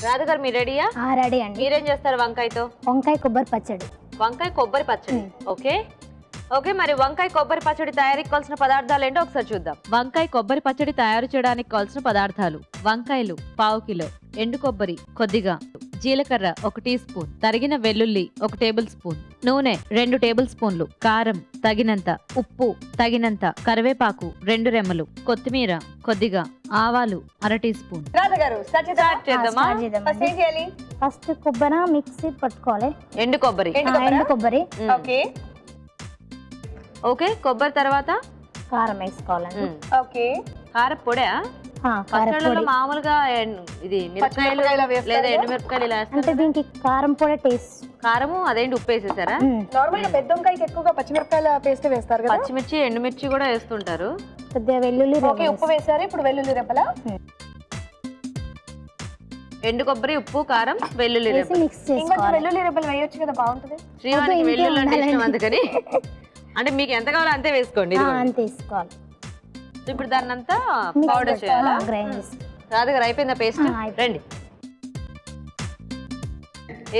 రాధ గారు మీరు రెడీయా? రెడీ అండి. మీరేం చేస్తారు వంకాయతో? వంకాయ కొబ్బరి పచ్చడి. వంకాయ కొబ్బరి పచ్చడి. ఓకే ఓకే, మరి వంకాయ కొబ్బరి పచ్చడి తయారీకి కావాల్సిన పదార్థాలు ఏంటో ఒకసారి చూద్దాం. వంకాయ కొబ్బరి పచ్చడి తయారు చేయడానికి కావాల్సిన పదార్థాలు: వంకాయలు 1/2 కిలో, ఎండు కొబ్బరి కొద్దిగా, జీలకర్ర 1 టీ స్పూన్, తరిగిన వెల్లుల్లి 1 టేబుల్ స్పూన్, నూనె 2 టేబుల్ స్పూన్లు, కారం తగినంత, ఉప్పు తగినంత, కరివేపాకు 2 రెమ్మలు, కొత్తిమీర కొద్దిగా, ఆవాలు 1/2 టీ స్పూన్. స్టార్ట్ చేద్దామా? ఫస్ట్ కొబ్బరి మిక్సీ పట్టుకోవాలి. ఎండు కొబ్బరి. ఎండు కొబ్బరి. ఓకే ఓకే, కొబ్బరి తర్వాత కారం వేసుకోవాలండి. ఓకే కారం పొడా? పచ్చళ్ళలో మామూలుగా ఇది మిరపకాయలు లేదా ఎండు మిరపకాయలు ఇలా అంటే వేస్తారు. దీనికి కారం పొడి టేస్ట్. కారము అదేంటి ఉప్పు వేసేసారా? నార్మల్ గా పెద్ద వంకాయకి ఎక్కువగా పచ్చిమిరపకాయల పేస్ట్ వేస్తారు కదా. పచ్చిమిర్చి ఎండుమిర్చి కూడా వేస్తుంటారు. కొద్దిగా వెల్లుల్లి. ఓకే ఉప్పు వేసారు. ఇప్పుడు వెల్లుల్లి రెబ్బల. ఎండు కొబ్బరి, ఉప్పు, కారం, వెల్లుల్లి వేసి రెబ్బలు. మిక్స్ ఇంకొంచెం చేసుకోవాలి. వెల్లుల్లి రెబ్బలు వేయొచ్చు కదా, బాగుంటది. శ్రీవానికి వెల్లుల్లి అంటే ఇష్టం అందుకని. అంటే మీకు ఎంత కావాలో అంతే వేసుకోండి. అంతే వేసుకోవాలి. ఇప్పుడు దాన్ని అంతా పౌడర్ చేయాలా? గ్రైండ్ చేసుకోవాలి. రాధగారు అయిపోయిందా పేస్ట్? అయిపోయింది. రండి.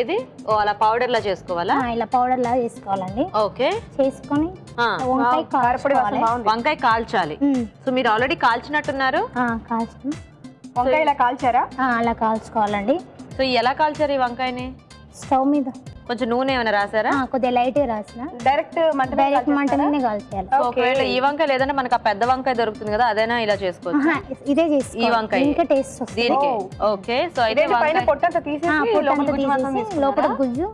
ఏది అలా పౌడర్ లా చేసుకోవాలా? ఇలా పౌడర్ లా చేసుకోవాలండి. ఓకే చేసుకొని ఆ, వంకాయ కారపొడి వాసన కాల్చుకోవాలి. బాగుంది. వంకాయ కాల్చాలి. సో మీరు ఆల్రెడీ కాల్చినట్టున్నారు. కాల్చుకుని వంకాయ ఇలా కాల్చారా? అలా కాల్చుకోవాలండి. సో ఎలా కాల్చారు ఈ వంకాయని? స్టవ్ మీద కొంచెం నూనె ఏమైనా రాసారా? కొద్దిగా లైట్ రాసిన డైరెక్ట్ మంట మీద డైరెక్ట్ కాల్చేస్తారా? మంటనే కాల్చేయాలి. సో ఒకవేళ ఈ వంకాయ లేదంటే మనకు ఆ పెద్ద వంకాయ దొరుకుతుంది కదా, అదైనా ఇలా చేసుకోవచ్చు. ఇదే ఈ చేసుకోవాలి. వంకాయ ఇంకా టేస్ట్ వస్తుంది. దీనికి. ఓకే, సో అయితే ఇదేంటి పైన వంకాయ పొట్టంతా తీసేసి పొట్టు లోపల అంతా గుజ్జు మాత్రం తీసేసి లోపల తీసుకున్నారా? గుజ్జు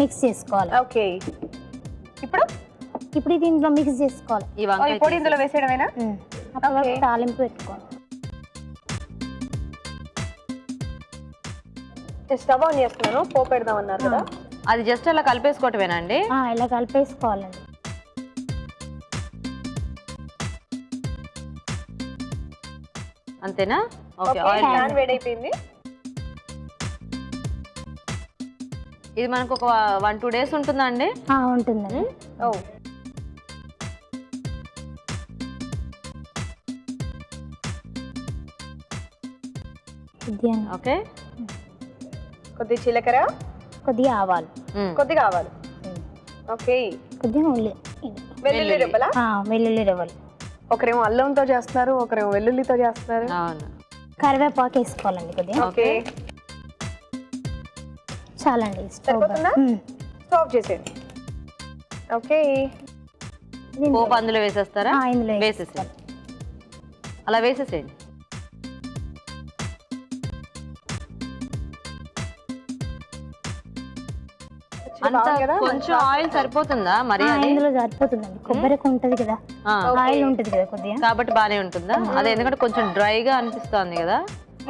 మిక్స్ చేసుకోవాలి. ఓకే ఇప్పుడు ఇప్పుడు దీంట్లో మిక్స్ చేసుకోవాలి. ఈ ఈ వంకాయ పొడి ఇందులో వేసేయడమేనా? అప్పుడు Okay. తాలింపు పెట్టుకోవాలి. స్టవ్ ఆన్ చేస్తున్నాను. పోపు పెడదాం అన్నారు కదా. అది జస్ట్ అలా కలిపేసుకోవటమేనా అండి? ఇలా కలిపేసుకోవాలండి. అంతేనా? ఓకే, ఓకే ఆయిల్ ప్యాన్ వేడైపోయింది. ఇది మనకు ఒక 1-2 డేస్ ఉంటుందా అండి? ఉంటుందండి. ఓ కొద్దిగా ఓకే, కొద్ది జీలకర్ర, కొద్దిగా ఆవాలు, కొద్దిగా ఆవాలు. ఓకే కొద్దిగా ఉల్లి, వెల్లుల్లి రెబ్బల. వెల్లుల్లి రెవ్వలు. ఒకరేమో అల్లంతో చేస్తున్నారు, ఒకరేమో వెల్లుల్లితో చేస్తున్నారు. అవును. కరివేపాకు వేసుకోవాలండి కొద్దిగా. ఓకే చాలండి. స్టవ్ సరిపోతుందా? స్టవ్ ఆఫ్ చేసేయండి. ఓకే పోపు అందులో వేసేస్తారా? ఇందులో వేసేసేయండి. అలా వేసేసేయండి. అంత బాగుంది కదా. కొంచెం ఆయిల్ సరిపోతుందా మరి? అది ఇందులో సరిపోతుందండి. కొబ్బరికి ఉంటది కదా, ఆ, ఆయిల్ ఉంటది కదా కొద్దిగా. కాబట్టి బానే ఉంటుందా? అదే ఎందుకంటే కొంచెం డ్రైగా అనిపిస్తోంది కదా.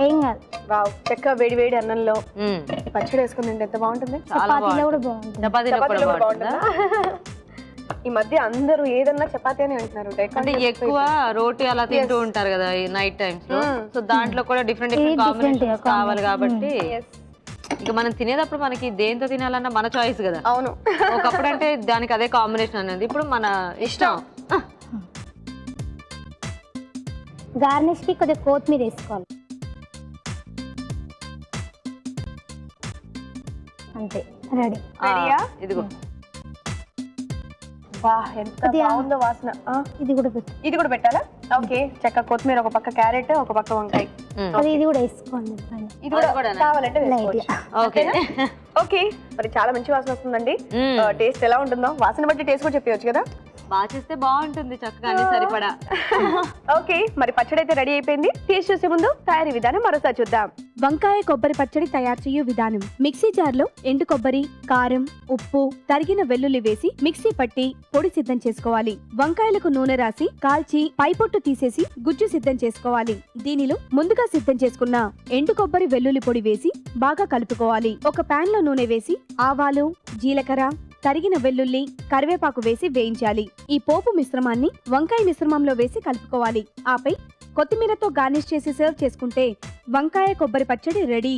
ఏం కాదు. వావ్ చెక్క వేడి వేడి అన్నంలో మ్మ్. పచ్చడి వేసుకుని తింటే ఎంత బాగుంటుంది. చపాతీలో కూడా బాగుంటుంది. చపాతీలో కూడా చపాతీలో కూడా బాగుంటుందా? ఈ మధ్య అందరూ ఏదన్నా చపాతీ అని అంటున్నారు. అంటే ఎక్కువ రోటీ అలా తింటూ ఉంటారు కదా ఈ నైట్ టైమ్స్ లో. సో దాంట్లో కూడా డిఫరెంట్ డిఫరెంట్ కాంబినేషన్స్ కావాలి కాబట్టి ఇక మనం తినేటప్పుడు మనకి దేంతో తినాలన్నా మన చాయిస్ కదా. అవును ఒకప్పుడు అంటే దానికి అదే కాంబినేషన్ అనేది, ఇప్పుడు మన ఇష్టం. గార్నిష్ కి కొద్దిగా కొత్తిమీర వేసుకోవాలి. అంతే, రెడీ. రెడీయా? ఇదిగో వా ఎంత బాగుందో వాసన. ఇది కూడా పెట్టు. ఇది కూడా పెట్టాలా? ఓకే చెక్క కొత్తిమీర, ఒక పక్క క్యారెట్, ఒక పక్క వంకాయ. ఇది కూడా వేసుకోండి పైన. ఇది కూడా కూడానా? కావాలంటే వేసుకోవచ్చు. లైట్. ఓకే. ఓకే మరి చాలా మంచి వాసన వస్తుందండి. టేస్ట్ ఎలా ఉంటుందో వాసన బట్టి టేస్ట్ కూడా చెప్పవచ్చు కదా. బాగా చేస్తే బాగుంటుంది, చక్కగా అన్ని సరిపడా. ఓకే మరి పచ్చడి అయితే రెడీ అయిపోయింది. టేస్ట్ చూసే ముందు తయారీ విధానం మరోసారి చూద్దాం. వంకాయ కొబ్బరి పచ్చడి తయారు చేయు విధానం: మిక్సీ జార్లో ఎండు కొబ్బరి, కారం, ఉప్పు, తరిగిన వెల్లుల్లి వేసి మిక్సీ పట్టి పొడి సిద్ధం చేసుకోవాలి. వంకాయలకు నూనె రాసి కాల్చి పైపొట్టు తీసేసి గుజ్జు సిద్ధం చేసుకోవాలి. దీనిలో ముందుగా సిద్ధం చేసుకున్న ఎండు కొబ్బరి, వెల్లుల్లి పొడి వేసి బాగా కలుపుకోవాలి. ఒక పాన్ లో నూనె వేసి ఆవాలు, జీలకర్ర, తరిగిన వెల్లుల్లి, కరివేపాకు వేసి వేయించాలి. ఈ పోపు మిశ్రమాన్ని వంకాయ మిశ్రమంలో వేసి కలుపుకోవాలి. ఆపై కొత్తిమీరతో గార్నిష్ చేసి సర్వ్ చేసుకుంటే వంకాయ కొబ్బరి పచ్చడి రెడీ.